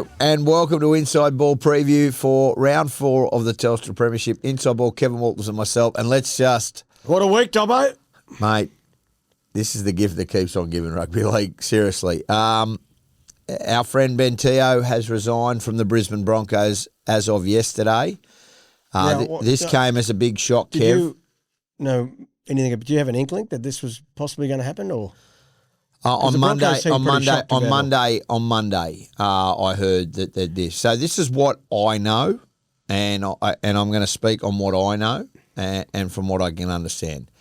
Hello and welcome to Inside Ball Preview for round 4 of the Telstra Premiership. Inside Ball, Kevin Walters and myself. And let's just... What a week, Dobbo. Mate, this is the gift that keeps on giving rugby league. Seriously. Our friend Ben Teo has resigned from the Brisbane Broncos as of yesterday. This came as a big shock, Kev. Did you know anything? Did you have an inkling that this was possibly going to happen, or on Monday, I heard that this. So this is what I know, and I'm going to speak on what I know and from what I can understand.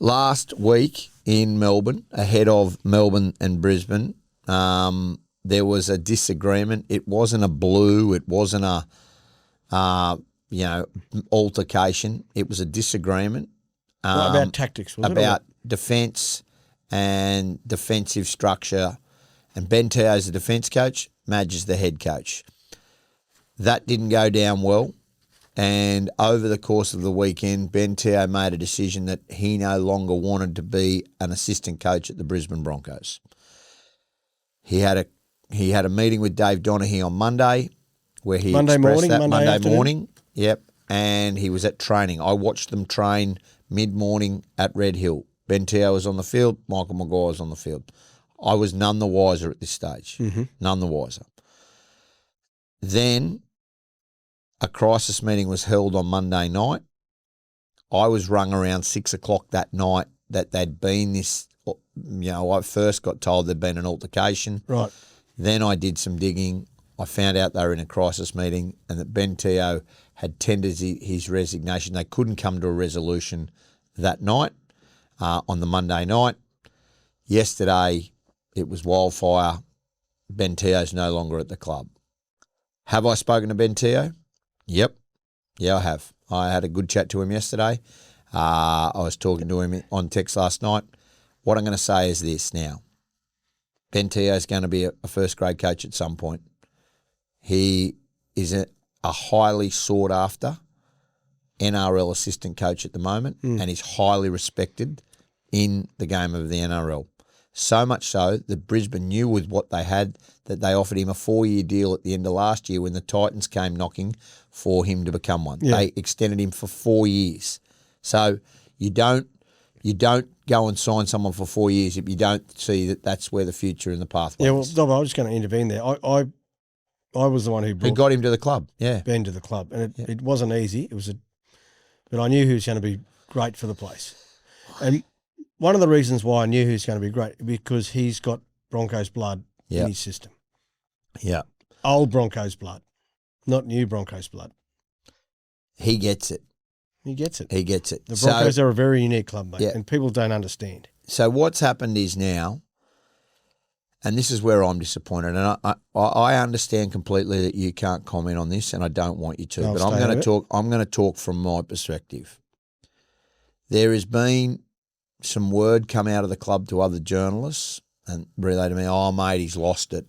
Last week in Melbourne, ahead of Melbourne and Brisbane, there was a disagreement. It wasn't a blue. It wasn't a altercation. It was a disagreement. About tactics, was about defence and defensive structure. And Ben Teo's the defence coach, Madge is the head coach. That didn't go down well. And over the course of the weekend, Ben Teo made a decision that he no longer wanted to be an assistant coach at the Brisbane Broncos. He had a meeting with Dave Donaghy on Monday where he Monday morning. Yep. And he was at training. I watched them train mid-morning at Red Hill. Ben Teo was on the field. Michael Maguire was on the field. I was none the wiser at this stage. Mm-hmm. None the wiser. Then a crisis meeting was held on Monday night. I was rung around 6 o'clock that night that there'd been this, I first got told there'd been an altercation. Right. Then I did some digging. I found out they were in a crisis meeting and that Ben Teo had tendered his resignation. They couldn't come to a resolution that night on the Monday night. Yesterday, it was wildfire. Ben Teo's no longer at the club. Have I spoken to Ben Teo? Yep. Yeah, I have. I had a good chat to him yesterday. I was talking to him on text last night. What I'm going to say is this now. Ben Teo's going to be a first-grade coach at some point. He is a highly sought-after NRL assistant coach at the moment and he's highly respected in the game of the NRL. So much so that Brisbane knew with what they had that they offered him a 4-year deal at the end of last year when the Titans came knocking for him to become one. Yeah. They extended him for 4 years. So you don't go and sign someone for 4 years if you don't see that that's where the future and the pathway is. Well, I was just going to intervene there. I was the one who got him to the club. Yeah, Ben to the club, and it wasn't easy. But I knew he was going to be great for the place. And one of the reasons why I knew he was going to be great because he's got Broncos blood in his system. Yeah, old Broncos blood, not new Broncos blood. He gets it. He gets it. The Broncos are a very unique club, mate, and people don't understand. So what's happened is now, and this is where I'm disappointed, and I understand completely that you can't comment on this, and I don't want you to, but I'm going to talk. I'm going to talk from my perspective. There has been some word come out of the club to other journalists and relay to me, "Oh, mate, he's lost it.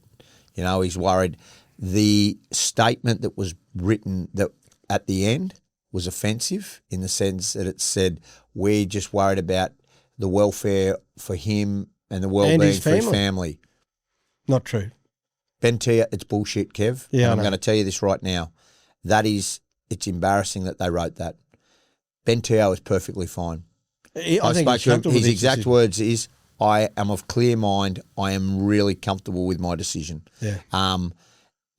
He's worried." The statement that was written that at the end was offensive in the sense that it said, "We're just worried about the welfare for him and the well-being for his family." Not true. Ben Teo, it's bullshit, Kev. Yeah, and I'm going to tell you this right now. It's embarrassing that they wrote that. Ben Teo is perfectly fine. I think his exact words is, "I am of clear mind. I am really comfortable with my decision." Yeah.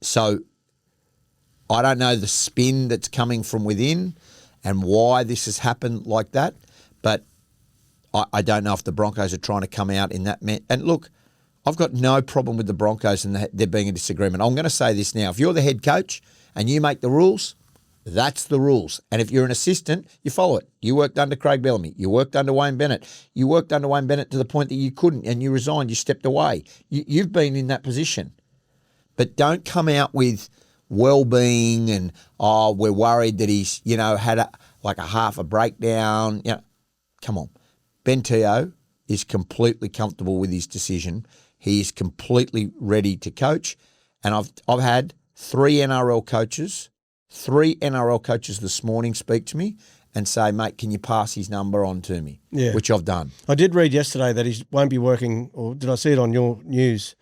So I don't know the spin that's coming from within and why this has happened like that, but I don't know if the Broncos are trying to come out in that. And look, I've got no problem with the Broncos and there being a disagreement. I'm going to say this now. If you're the head coach and you make the rules, that's the rules. And if you're an assistant, you follow it. You worked under Craig Bellamy. You worked under Wayne Bennett. You worked under Wayne Bennett to the point that you couldn't and you resigned. You stepped away. You've been in that position. But don't come out with well-being and, we're worried that he's, had a half a breakdown. Come on. Ben Teo is completely comfortable with his decision. He is completely ready to coach. And I've had three NRL coaches this morning speak to me and say, "Mate, can you pass his number on to me?" Yeah. Which I've done. I did read yesterday that he won't be working, or did I see it on your news,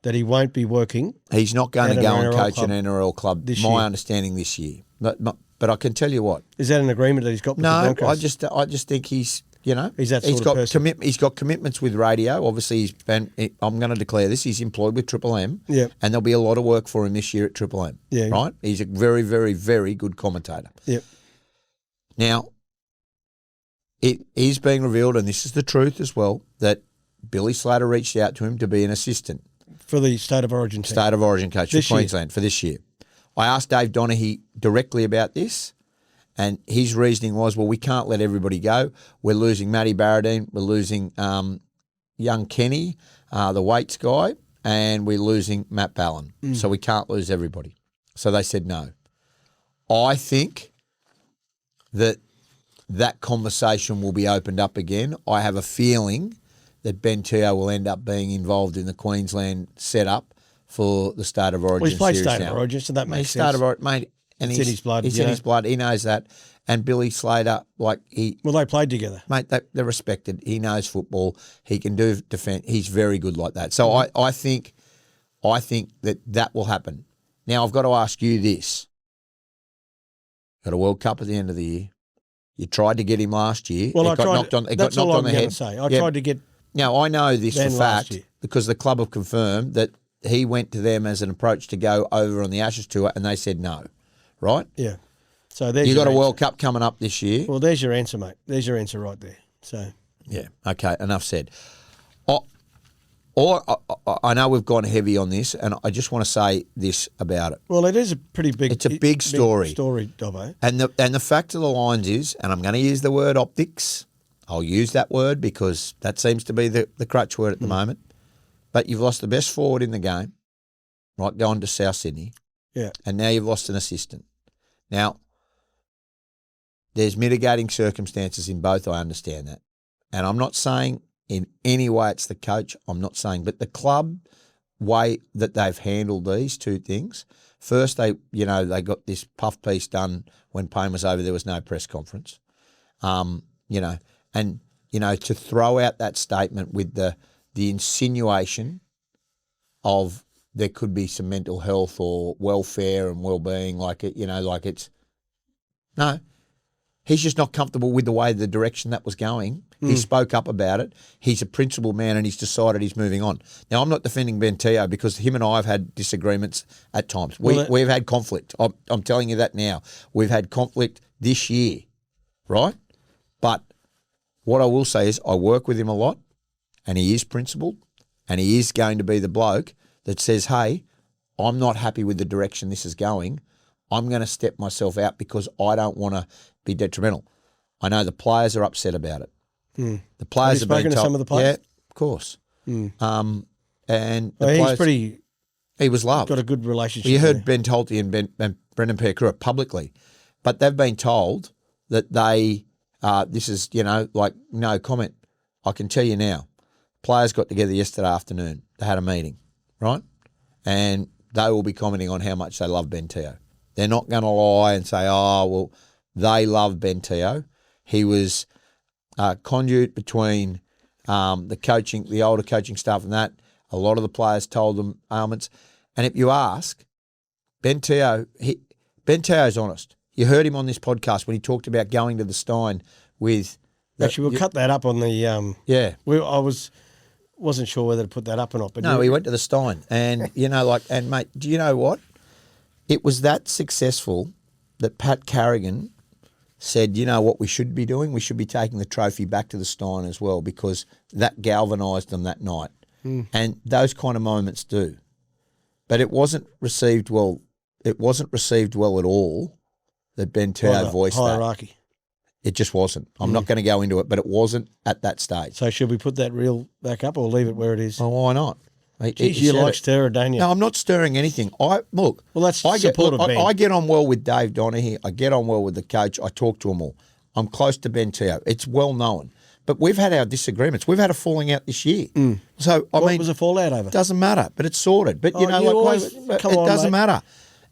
that he won't be working. He's not going to at go an and NRL coach club an NRL club, this my year. understanding this year. But I can tell you what. Is that an agreement that he's got with the No, Broncos? I just think he's, you know, He's that he's sort of got person. He's got commitments with radio. Obviously, I'm going to declare this. He's employed with Triple M. Yeah. And there'll be a lot of work for him this year at Triple M. Yeah. Right? He's a very, very, very good commentator. Yep. Now, it is being revealed, and this is the truth as well, that Billy Slater reached out to him to be an assistant. For the State of Origin team. State of Origin coach for This year. Queensland for this year. I asked Dave Donaghy directly about this, and his reasoning was, well, we can't let everybody go. We're losing Matty Barradine, we're losing young Kenny, the weights guy, and we're losing Matt Ballon. So we can't lose everybody. So they said no. I think that conversation will be opened up again. I have a feeling that Ben Teo will end up being involved in the Queensland setup for the State of Origin Well, he's played series State now. of Origin, so that makes He's sense. State of Origin, mate, and It's in his blood, It's you in know. his blood. He knows that. And Billy Slater, like Well, they played together. mate, they're respected. He knows football. He can do defence. He's very good like that. So I think that will happen. Now I've got to ask you this: got a World Cup at the end of the year. You tried to get him last year. Well, It got knocked on. It that's got all knocked I'm on the going head. to say. I Yeah. tried to get Now I know this Ben for last fact year. because the club have confirmed that he went to them as an approach to go over on the Ashes tour, and they said no. Right? Yeah. So there's You your got a answer. World Cup coming up this year. Well, there's your answer, mate. There's your answer right there. So Yeah. Okay. Enough said. I know we've gone heavy on this, and I just want to say this about it. well, it is a pretty big. It's a big story. Story, Dobbo. And the fact of the lines is, and I'm going to use the word optics. I'll use that word because that seems to be the crutch word at the moment. But you've lost the best forward in the game, right, going to South Sydney. Yeah. And now you've lost an assistant. Now, there's mitigating circumstances in both. I understand that. And I'm not saying in any way it's the coach. I'm not saying. But the club way that they've handled these two things, first they got this puff piece done when Payne was over. There was no press conference. To throw out that statement with the insinuation of there could be some mental health or welfare and well-being, no. He's just not comfortable with the direction that was going. He spoke up about it. He's a principled man and he's decided he's moving on. Now, I'm not defending Ben Teo because him and I have had disagreements at times. We've had conflict. I'm telling you that now. We've had conflict this year, right? But what I will say is I work with him a lot and he is principled and he is going to be the bloke that says, hey, I'm not happy with the direction this is going. I'm going to step myself out because I don't want to be detrimental. I know the players are upset about it. The players Have you spoken to some of the players? Yeah, of course. And the Well, players, he was loved. got a good relationship. Well, you heard there. Ben Tolte and Brendan Pereira publicly, but they've been told that they, this is, no comment. I can tell you now, players got together yesterday afternoon. They had a meeting, right? And they will be commenting on how much they love Ben Teo. They're not going to lie and say, oh, well, they love Ben Teo. He was a conduit between the older coaching staff and that. A lot of the players told them ailments. And if you ask, Ben Teo's honest. You heard him on this podcast when he talked about going to the Stein with... Actually, we'll cut that up on the. Yeah. I wasn't sure whether to put that up or not. But No, he went to the Stein. And, and mate, do you know what? It was that successful that Pat Carrigan said, you know what we should be doing? We should be taking the trophy back to the Stein as well because that galvanised them that night. And those kind of moments do. But it wasn't received well. It wasn't received well at all that Ben Teo voiced hierarchy. that. It just wasn't. I'm not going to go into it, but it wasn't at that stage. So should we put that reel back up or leave it where it is? Oh, why not? Geez, you like stirrer, don't you? No, I'm not stirring anything. That's supportive, Ben. I get on well with Dave Donaghy. I get on well with the coach. I talk to them all. I'm close to Ben Teo. It's well known. But we've had our disagreements. We've had a falling out this year. So What was a fallout over? It doesn't matter, but it's sorted. But it doesn't matter.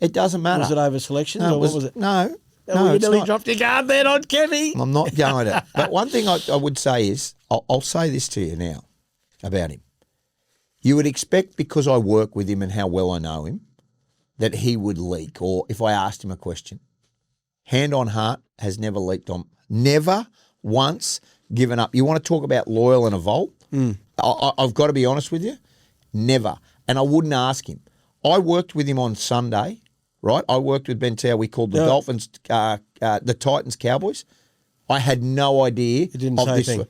It doesn't matter. Was it over selections No, or what was it? No. You it's nearly not. dropped your guard there on Kevie. I'm not going to. But one thing I would say is, I'll say this to you now about him. You would expect, because I work with him and how well I know him, that he would leak, or if I asked him a question. Hand on heart, has never leaked on, never once given up. You want to talk about loyal and a volt? I've got to be honest with you, never. And I wouldn't ask him. I worked with him on Sunday, right? I worked with Ben Tao. We called the Dolphins, the Titans, Cowboys. I had no idea. You didn't say anything.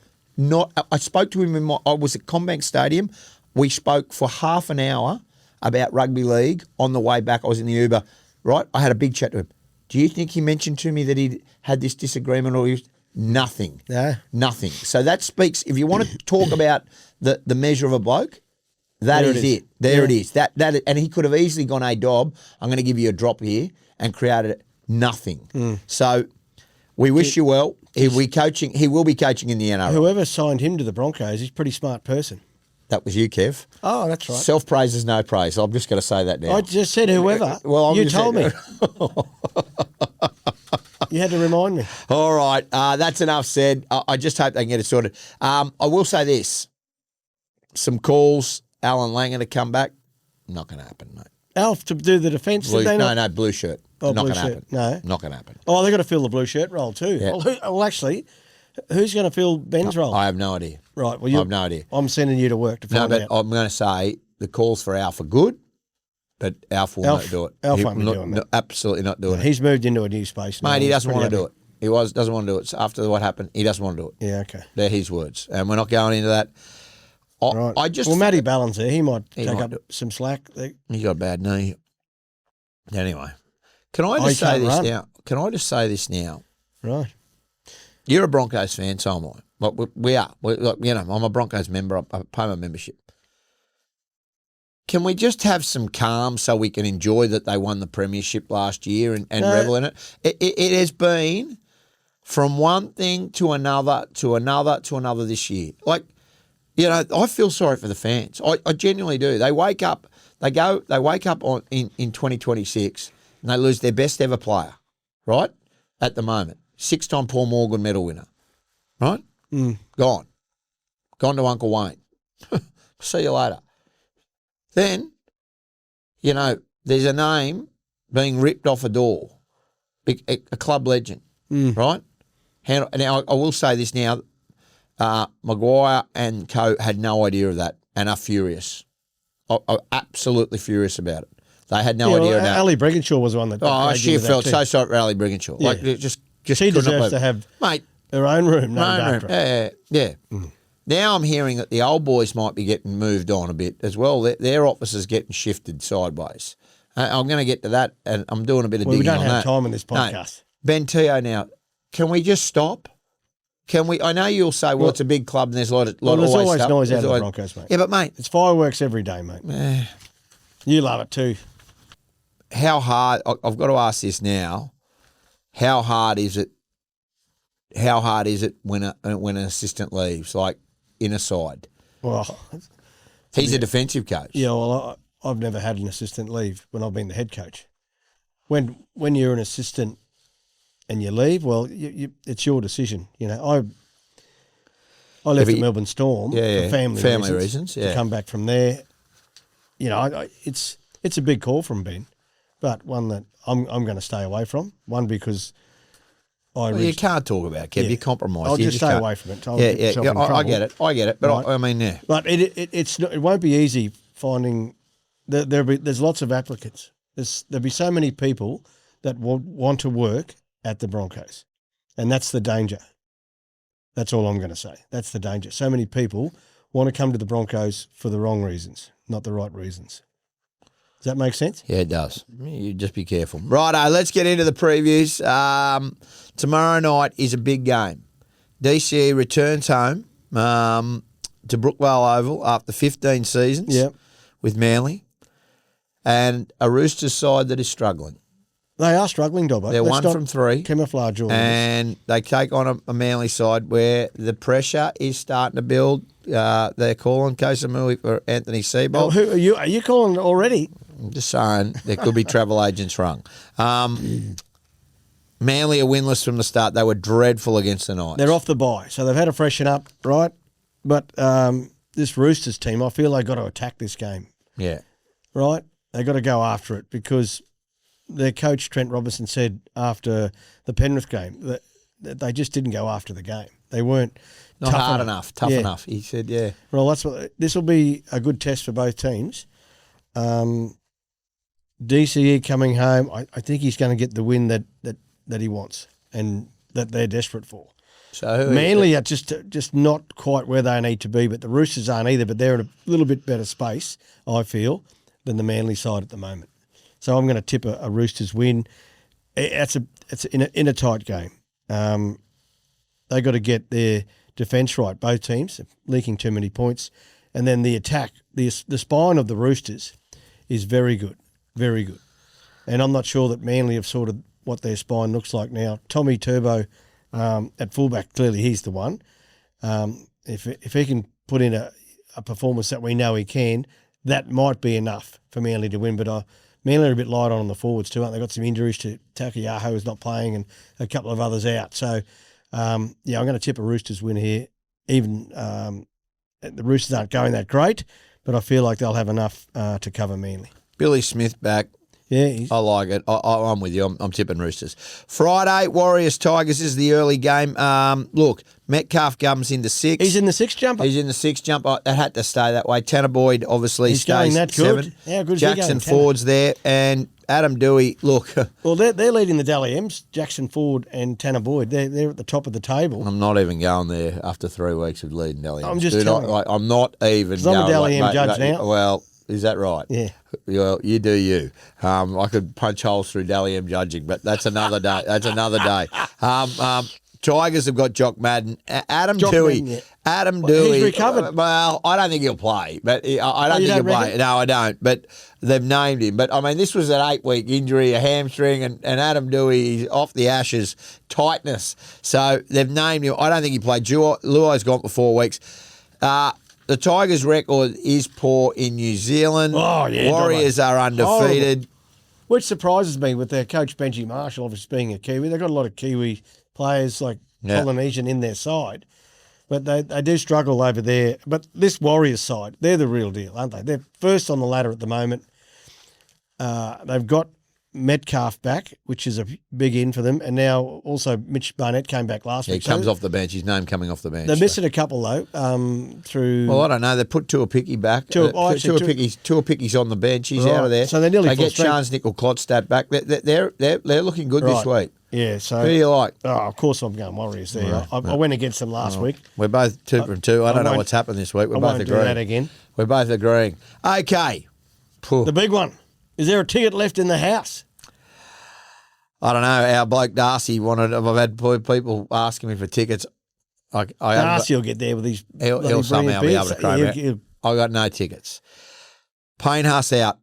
I spoke to him I was at Combank Stadium. We spoke for half an hour about rugby league on the way back. I was in the Uber, right? I had a big chat to him. Do you think he mentioned to me that he had this disagreement or nothing? No. Nothing. So that speaks, if you want to talk about the measure of a bloke, that is it. There it is. That and he could have easily gone, hey, Dob, I'm going to give you a drop here, and created nothing. So we wish you well. He will be coaching in the NRL. Whoever signed him to the Broncos, he's a pretty smart person. That was you, Kev. Oh, that's right. Self-praise is no praise. I'm just going to say that now. I just said whoever. Well, you told me. You had to remind me. All right. That's enough said. I just hope they can get it sorted. I will say this. Some calls, Alan Langer to come back, not going to happen, mate. Alf to do the defence, did they not? No, blue shirt. Oh, not blue going to happen. No. Not going to happen. Oh, they've got to fill the blue shirt role too. Yeah. Well, actually, who's going to fill Ben's role? I have no idea. Right. Well, I have no idea. I'm sending you to work to find out. I'm going to say the calls for Alf are good, but Alf will not do it. Alf won't be doing that. Absolutely not doing it. He's moved into a new space now. Mate, he doesn't want to do it. He doesn't want to do it. So after what happened, he doesn't want to do it. Yeah, okay. They're his words. And we're not going into that. Right. Well, Matty Ballin's there. He might take up some slack. He's got a bad knee. Anyway, can I just say this now? Can I just say this now? Right. You're a Broncos fan, so am I. Like we are. I'm a Broncos member. I pay my membership. Can we just have some calm so we can enjoy that they won the premiership last year and revel in it? It has been from one thing to another this year. Like, I feel sorry for the fans. I genuinely do. They wake up. They wake up in 2026 and they lose their best ever player, right? At the moment, 6-time Paul Morgan medal winner, right? Gone to Uncle Wayne. See you later. Then, there's a name being ripped off a door, a club legend, right? Now, I will say this now, Maguire and co had no idea of that and are furious. Are absolutely furious about it. They had no idea of that. Ali Brigginshaw was the one that... she felt so sorry for Ali Brigginshaw. Yeah. Like, just she deserves to have her own room. Yeah. Now I'm hearing that the old boys might be getting moved on a bit as well. Their offices getting shifted sideways. I'm going to get to that, and I'm doing a bit of digging on that. We don't have time in this podcast. No. Ben Teo now, can we just stop? Can we? I know you'll say, well, it's a big club and there's a lot of there's always stuff. noise out of the Broncos, mate. Yeah, but mate, it's fireworks every day, mate. You love it too. How hard? I've got to ask this now. How hard is it? How hard is it when an assistant leaves, like in a side? Well, he's a defensive coach. Yeah, well, I've never had an assistant leave when I've been the head coach. When you're an assistant and you leave, well, it's your decision. I left the Melbourne Storm for family reasons to come back from there. It's a big call from Ben, but one that I'm going to stay away from. One because you can't talk about it, Kev. You're compromised. I'll just stay away from it. I get it. But right. I mean, yeah. But it won't be easy finding. There's lots of applicants. There'll be so many people that want to work at the Broncos, and that's the danger. That's all I'm going to say. That's the danger. So many people want to come to the Broncos for the wrong reasons, not the right reasons. Does that make sense? Yeah, it does. You just be careful. Righto, let's get into the previews. Tomorrow night is a big game. DCE returns home to Brookvale Oval after 15 seasons with Manly, and a Roosters side that is struggling. They are struggling, Dobbo. They're 1 from 3. Camouflage all and they take on a Manly side where the pressure is starting to build. They're calling Kosamui for Anthony Seibold. Who are you calling already? I'm just saying there could be travel agents rung. Manly are winless from the start. They were dreadful against the Knights. They're off the bye, so they've had to freshen up, right? But this Roosters team, I feel they got to attack this game. Yeah. Right? They got to go after it because their coach, Trent Robinson, said after the Penrith game that they just didn't go after the game. They weren't Not hard enough, tough enough. He said, yeah. Well, this will be a good test for both teams. DCE coming home, I think he's going to get the win that he wants and that they're desperate for. So Manly are just not quite where they need to be, but the Roosters aren't either, but they're in a little bit better space, I feel, than the Manly side at the moment. So I'm going to tip a Roosters win. It's in a tight game. They got to get their defence right, both teams, leaking too many points. And then the attack, the spine of the Roosters is very good, very good. And I'm not sure that Manly have sorted what their spine looks like now. Tommy Turbo at fullback, clearly he's the one. If he can put in a performance that we know he can, that might be enough for Manly to win. But Manly are a bit light on the forwards too, aren't they? Got some injuries to Takayaho, who's not playing, and a couple of others out. So, I'm going to tip a Roosters win here. Even the Roosters aren't going that great, but I feel like they'll have enough to cover Manly. Billy Smith back. Yeah, I like it. I'm with you. I'm tipping Roosters. Friday, Warriors Tigers is the early game. Look, Metcalf comes into 6. He's in the 6 jumper. He's in the 6 jumper. That had to stay that way. Tanner Boyd obviously He's stays going that 7. good. How good is he Jackson going, Tanner? Ford's there, and Adam Dewey. Look, well, they're leading the Dally M's. Jackson Ford and Tanner Boyd. They're at the top of the table. I'm not even going there after 3 weeks of leading Dally M's. I'm just telling you. I'm not even. Because I'm a Dally M judge now. Well. Is that right? Yeah. Well, you do you. I could punch holes through Dally M judging, but that's another day. Tigers have got Jock Madden. Adam Dewey. Adam Dewey. He's recovered. Well, I don't think he'll play. But I don't think he'll play. No, I don't. But they've named him. But, I mean, this was an 8-week injury, a hamstring, and Adam Dewey is off the ashes, tightness. So they've named him. I don't think he played. Luai's gone for 4 weeks. The Tigers' record is poor in New Zealand. Oh, yeah. Warriors are undefeated. Horrible. Which surprises me with their coach, Benji Marshall, obviously being a Kiwi. They've got a lot of Kiwi players like Polynesian in their side. But they do struggle over there. But this Warriors side, they're the real deal, aren't they? They're first on the ladder at the moment. They've got Metcalf back, which is a big in for them. And now also Mitch Barnett came back last week. He comes off the bench. His name coming off the bench. They're missing a couple, though, through... Well, I don't know. They put Tuapiki back. Tuapiki's on the bench. He's out of there. So they're nearly They get Charles Nickel-Klotstad back. They're looking good this week. Yeah, so... Who do you like? Oh, of course I'm going Warriors there. Right. I went against them last week. We're both 2 from 2. I don't know what's happened this week. We're both agreeing. Do that again. We're both agreeing. Okay. The big one. Is there a ticket left in the house? I don't know. Our bloke Darcy wanted. I've had people asking me for tickets. Darcy will get there with these. He'll somehow be able to cram out. I got no tickets. Payne Haas out.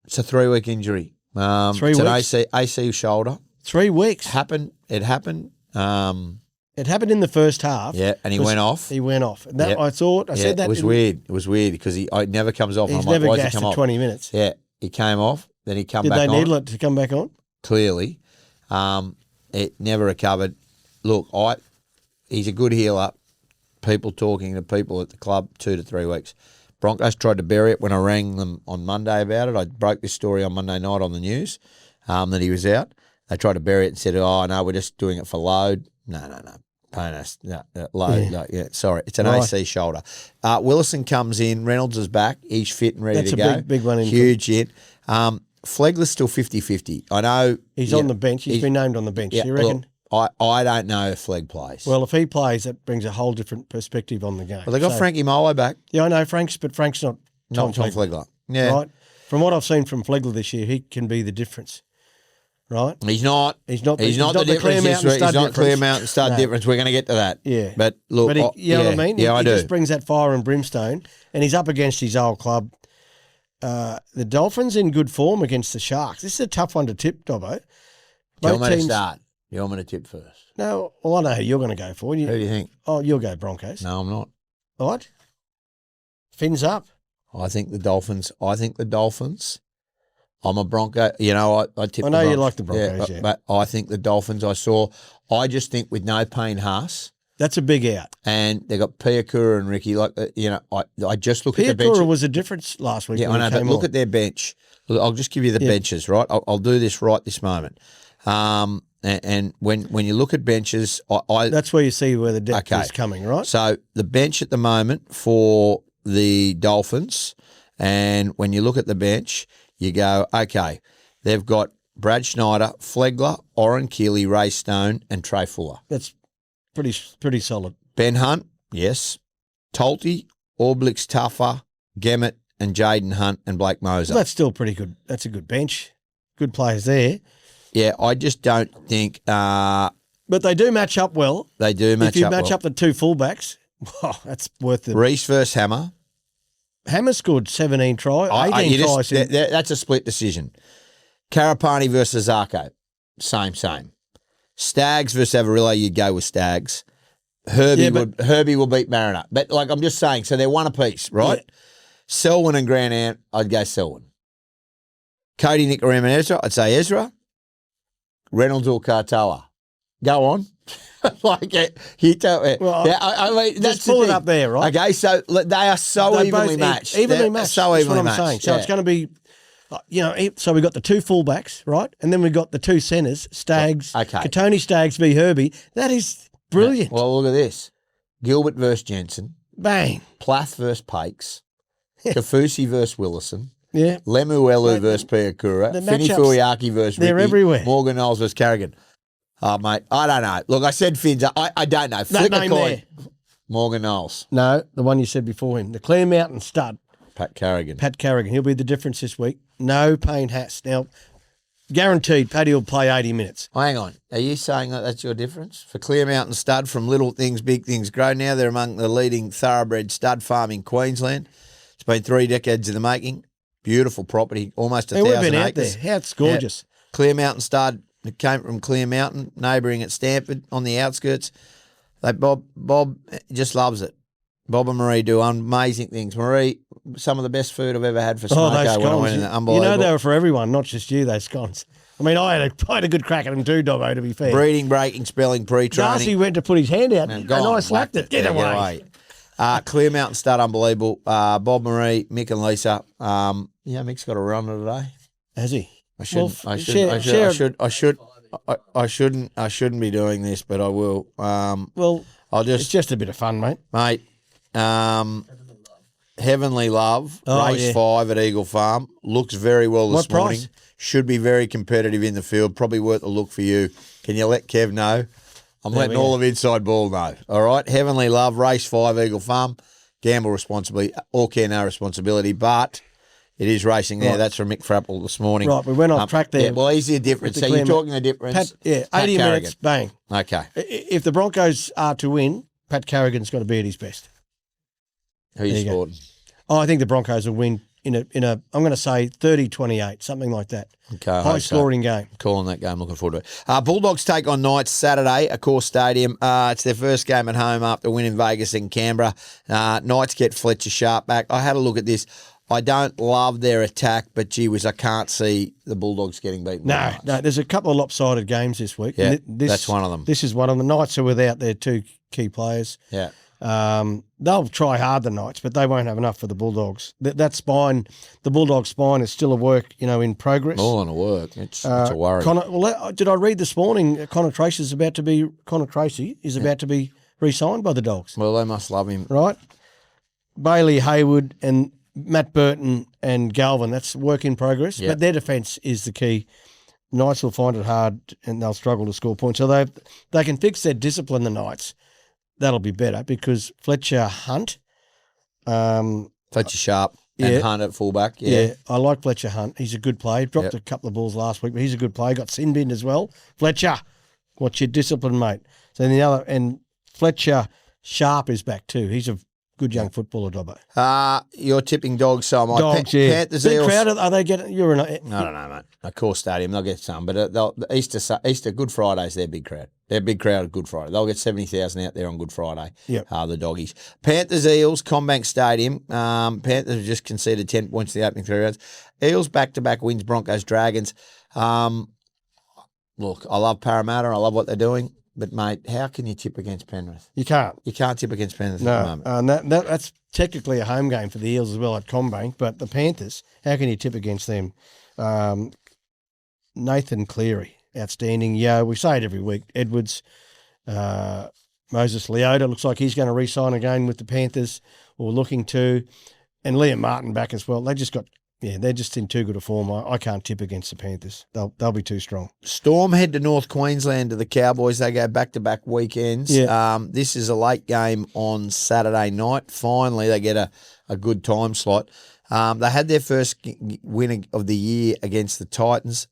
It's a 3-week injury. 3 weeks. It's an AC shoulder. 3 weeks. It happened. It happened in the first half. Yeah, and he went off. He went off. And that, I thought. I said that. It was weird. It was weird because he never comes off. He's never gassed for 20 minutes. Yeah, he came off. Then he came back on. Did they needle it to come back on? Clearly. It never recovered. Look, he's a good healer. People talking to people at the club 2 to 3 weeks. Broncos tried to bury it when I rang them on Monday about it. I broke this story on Monday night on the news that he was out. They tried to bury it and said, "Oh no, we're just doing it for load." No. Bonus, load. No, sorry, it's an AC shoulder. Willison comes in. Reynolds is back. He's fit and ready to go. That's a big one. Huge hit. Flegler's still 50-50. I know. He's on the bench. He's been named on the bench. Yeah, You reckon? Look, I don't know if Flegg plays. Well, if he plays, that brings a whole different perspective on the game. Well, they got Frankie Molo back. Yeah, I know Frank's not Tom Flegler. Yeah. Right? From what I've seen from Flegler this year, he can be the difference. Right? He's not the Clear difference. He's not Clear Mountain Stud difference. We're going to get to that. Yeah. But look. You know what I mean? Yeah, I do. He just brings that fire and brimstone, and he's up against his old club. The Dolphins in good form against the Sharks. This is a tough one to tip, Dobbo. Do you want me to start? You want me to tip first? No, well, I know who you're going to go for. Who do you think? Oh, you'll go Broncos. No, I'm not. What? Phins up. I think the Dolphins. I'm a Bronco. You know, I tip. I know you like the Broncos, but I think the Dolphins. I just think with no Payne Haas. That's a big out. And they got Piakura and Ricky. I just look at the bench. Piakura was a difference last week. Yeah, I know, but look at their bench. I'll just give you the benches, right? I'll do this right this moment. And when you look at benches, that's where you see where the depth is coming, right? So the bench at the moment for the Dolphins, and when you look at the bench, you go, okay, they've got Brad Schneider, Flegler, Oren Keeley, Ray Stone, and Trey Fuller. That's pretty solid. Ben Hunt, yes. Tolte, Orblix, Tuffer, Gemmett, and Jaden Hunt and Blake Moser. Well, that's still pretty good. That's a good bench. Good players there. Yeah, I just don't think. But they do match up well. They do match up. If you match up the two fullbacks, that's worth it. Reece versus Hammer. Hammer scored 17 tries, 18 tries. That's a split decision. Karapani versus Zarko, same. Stags versus Avarillo, you'd go with Stags. Herbie will beat Mariner. But I'm just saying, so they're one apiece, right? Yeah. Selwyn and Grant Ant, I'd go Selwyn. Cody, Nicaram and Ezra, I'd say Ezra. Reynolds or Katoa. Go on. You tell me. Well, yeah, I mean, that's just pull it up there, right? Okay, so they are so evenly matched. Evenly matched. So that's evenly what I'm matched. saying. So it's going to be, so we've got the two fullbacks, right? And then we've got the two centres, Stags. Okay. Katoni Stags v Herbie. That is brilliant. Yeah. Well, look at this. Gilbert versus Jensen. Bang. Plath versus Pakes. Kafusi versus Willison. Yeah. Lemuelu versus Piakura. Fini Fuiaki versus Ricky. They're everywhere. Morgan Knowles versus Carrigan. Oh, mate, I don't know. Look, I said Phins. I don't know. Flip a coin. There. Morgan Knowles. No, the one you said before him. The Clear Mountain stud. Pat Carrigan. He'll be the difference this week. No Payne Haas. Now, guaranteed Paddy will play 80 minutes. Hang on. Are you saying that's your difference? For Clear Mountain stud, from little things, big things grow. Now they're among the leading thoroughbred stud farm in Queensland. It's been 3 decades in the making. Beautiful property, almost 1,000 acres. We've been out there. How it's gorgeous. Yeah. Clear Mountain stud. It came from Clear Mountain, neighbouring at Stanford on the outskirts. Bob just loves it. Bob and Marie do amazing things. Marie, some of the best food I've ever had for smoko those when I went in there. Unbelievable. You know they were for everyone, not just you, those scones. I mean, I had a good crack at them too, Dobbo, to be fair. Breeding, breaking, spelling, pre-training. Darcy went to put his hand out and I slapped it. Get away. Clear Mountain stud, unbelievable. Bob, Marie, Mick and Lisa. Mick's got a runner today. Has he? I shouldn't be doing this, but I will. It's just a bit of fun, mate. Mate, Heavenly Love, race 5 at Eagle Farm. Looks very well this morning. Price? Should be very competitive in the field. Probably worth a look for you. Can you let Kev know? I'm letting all of Inside Ball know. All right? Heavenly Love, race 5, Eagle Farm. Gamble responsibly. All care, no responsibility. But it is racing there. Right. That's from Mick Frapple this morning. Right, we went off track there. Yeah, well, he's the difference. So you're talking the difference. 80 minutes, bang. Okay. If the Broncos are to win, Pat Carrigan's got to be at his best. Who you supporting? I think the Broncos will win in a I'm going to say 30-28, something like that. Okay. High-scoring game. Calling that game. Looking forward to it. Bulldogs take on Knights Saturday, Accor Stadium. It's their first game at home after winning Vegas and Canberra. Knights get Fletcher Sharp back. I had a look at this. I don't love their attack, but gee whiz, I can't see the Bulldogs getting beaten. No, there's a couple of lopsided games this week. Yeah, that's one of them. This is one of the Knights are without their two key players. Yeah. They'll try hard, the Knights, but they won't have enough for the Bulldogs. That spine, the Bulldog spine, is still a work, in progress. More than a work. It's a worry. Did I read this morning? Connor Tracy is about to be re-signed by the Dogs. Well, they must love him, right? Bailey, Hayward, and Matt Burton and Galvin. That's work in progress, but their defence is the key. Knights will find it hard and they'll struggle to score points. So they can fix their discipline. The Knights. That'll be better because Fletcher Hunt. Fletcher Sharp and Hunt at fullback. Yeah, I like Fletcher Hunt. He's a good player. He dropped a couple of balls last week, but he's a good player. Got sin binned as well. Fletcher, what's your discipline, mate? So and Fletcher Sharp is back too. He's a good young footballer, Dobbo. You're tipping Dogs, so am I. Dogs, Panthers, Eels. Crowd, are they getting? You're in a. I don't know, mate. Accor Stadium, they'll get some, but Easter Good Friday's their big crowd. They're a big crowd at Good Friday. They'll get 70,000 out there on Good Friday. Yep. The Doggies. Panthers, Eels, Combank Stadium. Panthers have just conceded 10 points in the opening 3 rounds. Eels back-to-back wins, Broncos, Dragons. Look, I love Parramatta. I love what they're doing. But, mate, how can you tip against Penrith? You can't. You can't tip against Penrith at the moment. And that's technically a home game for the Eels as well at Combank, but the Panthers, how can you tip against them? Nathan Cleary, outstanding. Yeah, we say it every week. Edwards, Moses Leota, looks like he's going to re-sign again with the Panthers, or looking to, and Liam Martin back as well. They're just in too good a form. I can't tip against the Panthers. They'll be too strong. Storm head to North Queensland to the Cowboys. They go back-to-back weekends. Yeah. This is a late game on Saturday night. Finally, they get a good time slot. They had their first win of the year against the Titans.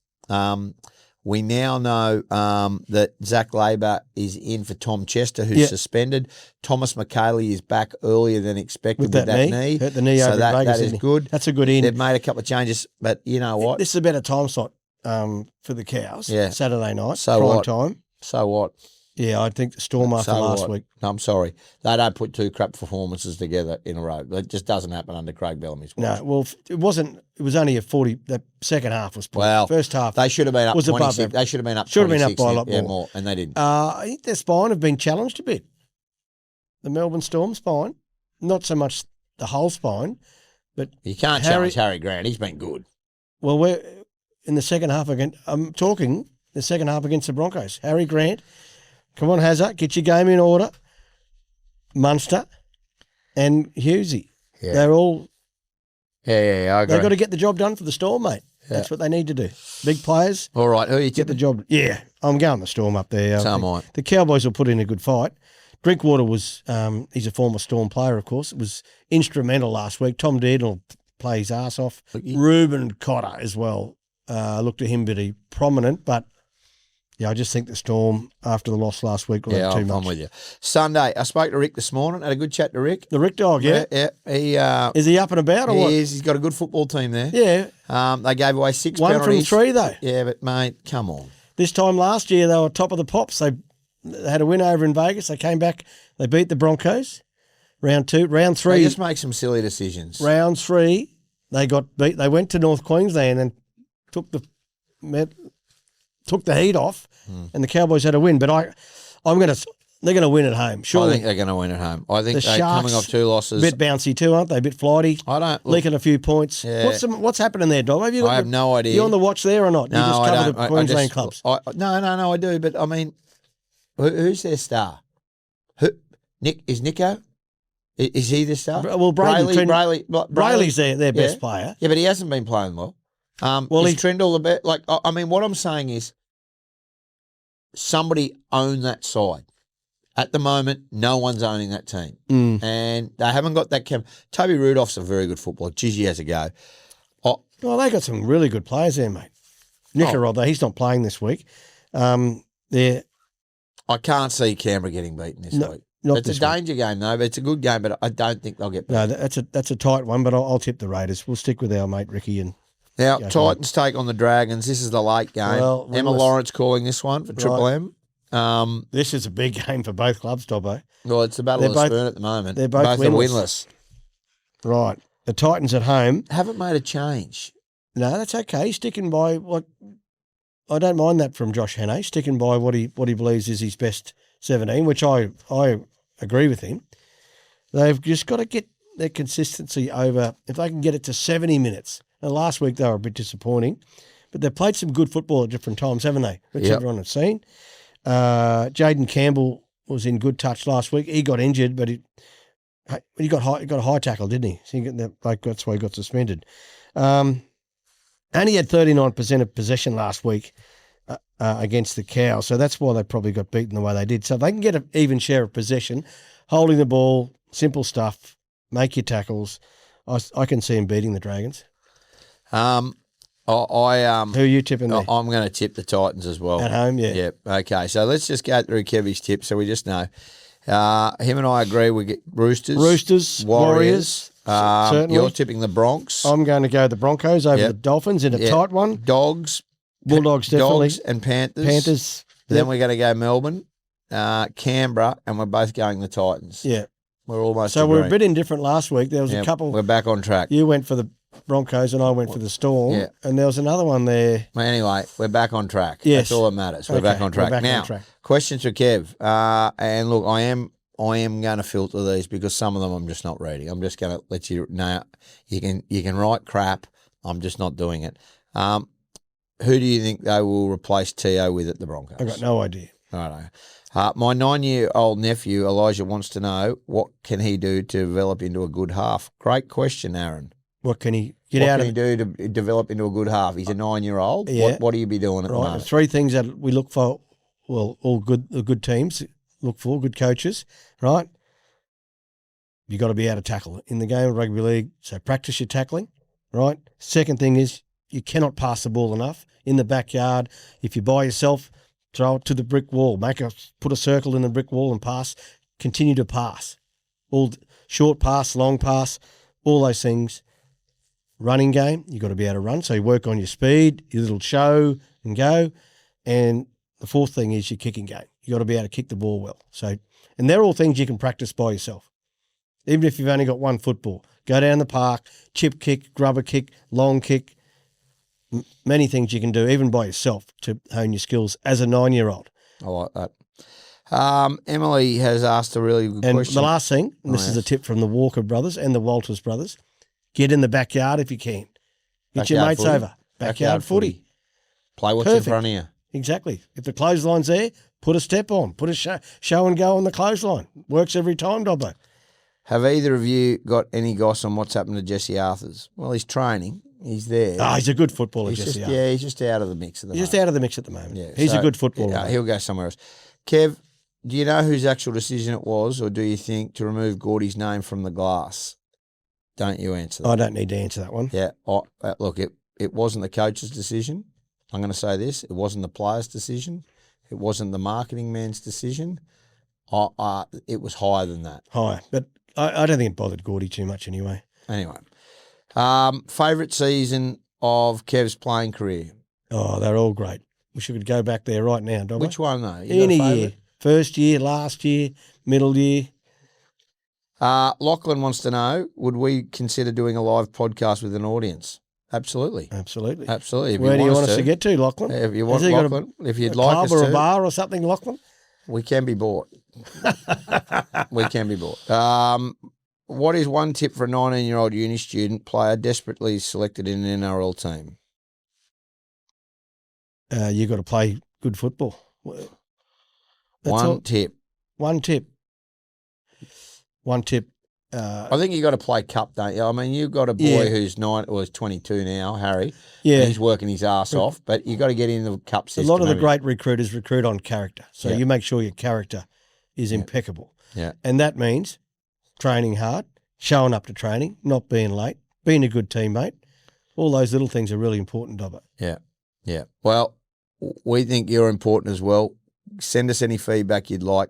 We now know that Zach Labour is in for Tom Chester, who's suspended. Thomas McKaylee is back earlier than expected with that knee. Hurt the knee so over that, in Vegas, that is good. That's a good in. They've made a couple of changes, but you know what? This is a better time slot for the Cows. Yeah. Saturday night, so prime what? time. So what? Yeah, I think the Storm after last week. No, I'm sorry. They don't put two crap performances together in a row. It just doesn't happen under Craig Bellamy's watch. No, well, it wasn't. It was only a 40. The second half was poor. Well, first half they should have been up was 26. They should have been up. Should have been up 26, by a lot yeah, more. And they didn't. I think their spine have been challenged a bit. The Melbourne Storm spine, not so much the whole spine, but you can't challenge Harry Grant. He's been good. Well, we're in the second half again. I'm talking the second half against the Broncos. Harry Grant. Come on, Hazard, get your game in order. Munster and Hughesy. Yeah. They're all... I agree. They've got to get the job done for the Storm, mate. Yeah. That's what they need to do. Big players. All right, who are you get the job. Yeah, I'm going the Storm up there. So am I. The Cowboys will put in a good fight. Drinkwater was, he's a former Storm player, of course. It was instrumental last week. Tom Dearden will play his ass off. Reuben Cotter as well. Looked at him pretty prominent, but yeah, I just think the Storm, after the loss last week, will have too much. I'm with you. Sunday, I spoke to Rick this morning. Had a good chat to Rick. The Rick dog, yeah? Yeah. Is he up and about or what? He is. He's got a good football team there. Yeah. They gave away 6 One penalties. from 3, though. Yeah, but, mate, come on. This time last year, they were top of the pops. They had a win over in Vegas. They came back. They beat the Broncos. Round 2. Round 3. They just make some silly decisions. Round 3, they got beat. They went to North Queensland and took the heat off, and the Cowboys had a win. But they're going to win at home. Surely. I think they're going to win at home. I think they're Sharks, coming off 2 losses. A bit bouncy too, aren't they? A bit flighty. I don't leaking a few points. Yeah. What's happening there, Dob? I have no idea. You on the watch there or not? No, you just cover I don't. the Queensland clubs. No, I do. But I mean, who's their star? Is Nico? Is he the star? Well, Brayley's their best player. Yeah, but he hasn't been playing well. Is Trindle the best? Like, I mean, what I'm saying is, somebody own that side. At the moment, no one's owning that team. And they haven't got that Toby Rudolph's a very good footballer. Gigi has a go. Well, they got some really good players there, mate. Nicarod, though, he's not playing this week. I can't see Canberra getting beaten this week. It's a danger game, though, but it's a good game, but I don't think they'll get beaten. No, that's a tight one, but I'll tip the Raiders. We'll stick with our mate Ricky and... Now, Titans take on the Dragons. This is the late game. Well, Emma Lawrence calling this one for Triple M. This is a big game for both clubs, Dobbo. Well, it's the battle of the spoon at the moment. They're both winless. Right. The Titans at home haven't made a change. No, that's okay. Sticking by what I don't mind that from Josh Hannay, sticking by what he believes is his best 17, which I agree with him. They've just got to get their consistency over. If they can get it to 70 minutes. Now, last week they were a bit disappointing, but they've played some good football at different times, haven't they? Which everyone has seen. Jaden Campbell was in good touch last week. He got injured, but he got a high tackle, didn't he? So that's why he got suspended. And he had 39% of possession last week against the Cows, so that's why they probably got beaten the way they did. So if they can get an even share of possession, holding the ball, simple stuff, make your tackles, I can see him beating the Dragons. Who are you tipping there? I'm going to tip the Titans as well. At home, yeah. Yep. Okay, so let's just go through Kevie's tips so we just know. Him and I agree we get Roosters, Warriors. Certainly. You're tipping the Bronx. I'm going to go the Broncos over the Dolphins in a tight one. Dogs. Bulldogs definitely. Dogs and Panthers. Then we're going to go Melbourne, Canberra, and we're both going the Titans. Yeah. We're almost So we're a bit indifferent last week. There was a couple. We're back on track. You went for the Broncos and I went for the Storm. Yeah. And there was another one there. Well, anyway, we're back on track. Yes. That's all that matters. We're Okay, back on track. we're back Now, on track. questions for Kev. And look, I am going to filter these because some of them I'm just not reading. I'm just going to let you know. You can write crap. I'm just not doing it. Who do you think they will replace T.O. with at the Broncos? I've got no idea. Righto. My 9-year-old nephew, Elijah, wants to know what can he do to develop into a good half? Great question, Aaron. What can he What can he do to develop into a good half? He's a 9-year-old. Yeah. What do you be doing at the Right, moment? 3 things that we look for. Well, all good teams look for, good coaches, right? You got to be able to tackle in the game of rugby league. So practice your tackling, right? Second thing is you cannot pass the ball enough in the backyard. If you're by yourself, throw it to the brick wall. Put a circle in the brick wall and pass. Continue to pass. All short pass, long pass, all those things. Running game, you got to be able to run. So you work on your speed, your little show and go. And the fourth thing is your kicking game. You got to be able to kick the ball well. So, and they're all things you can practice by yourself. Even if you've only got one football, go down the park, chip kick, grubber kick, long kick. Many things you can do even by yourself to hone your skills as a 9-year-old. I like that. Emily has asked a really good And question. the last thing, and this is a tip from the Walker brothers and the Walters brothers, get in the backyard if you can. Get your mates over. Backyard footy. Play what's in front of you. Exactly. If the clothesline's there, put a step on. Put a show and go on the clothesline. Works every time, Dobbo. Have either of you got any goss on what's happened to Jesse Arthurs? Well, he's training. He's there. He's a good footballer, He's Jesse. he's just out of the mix at the moment. He's just out of the mix at the moment. Yeah, he's so, a good footballer. Yeah, he'll go somewhere else. Kev, do you know whose actual decision it was, or do you think to remove Gordy's name from the glass? Don't you answer that? I don't need to answer that one. Yeah. Look, it wasn't the coach's decision. I'm going to say this. It wasn't the player's decision. It wasn't the marketing man's decision. It was higher than that. Higher. But I don't think it bothered Gordy too much anyway. Anyway. Favourite season of Kev's playing career? Oh, they're all great. Wish we could go back there right now, Dobbo. Which one, though? You Any got a year. favourite? First year, last year, middle year. Lachlan wants to know, would we consider doing a live podcast with an audience? Absolutely. Absolutely. Absolutely. Where do you want us to get to, Lachlan? If you want, Has he got Lachlan, if you'd a like club us or to. a bar or something, Lachlan? We can be bought. We can be bought. What is one tip for a 19-year-old uni student player desperately selected in an NRL team? You got to play good football. That's One tip. One tip. I think you got to play cup, don't you? I mean, you've got a boy who's 22 now, Harry. Yeah. And he's working his ass off, but you got to get in the cup system. A lot of the great recruiters recruit on character. So Yeah. you make sure your character is impeccable. Yeah. And that means training hard, showing up to training, not being late, being a good teammate. All those little things are really important, Dobbo. Yeah. Yeah. Well, we think you're important as well. Send us any feedback you'd like.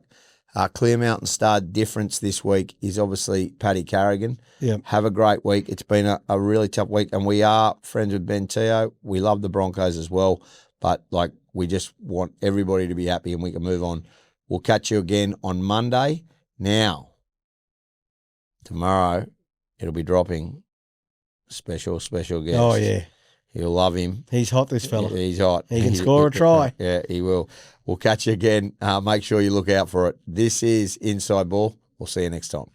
Clear Mountain Star difference this week is obviously Paddy Carrigan. Yeah. Have a great week. It's been a really tough week, and we are friends with Ben Teo. We love the Broncos as well, but we just want everybody to be happy and we can move on. We'll catch you again on Monday. Now, tomorrow, it'll be dropping special guest. Oh, yeah. You'll love him. He's hot, this fella. He's hot. He can score a try. Yeah, he will. We'll catch you again. Make sure you look out for it. This is Inside Ball. We'll see you next time.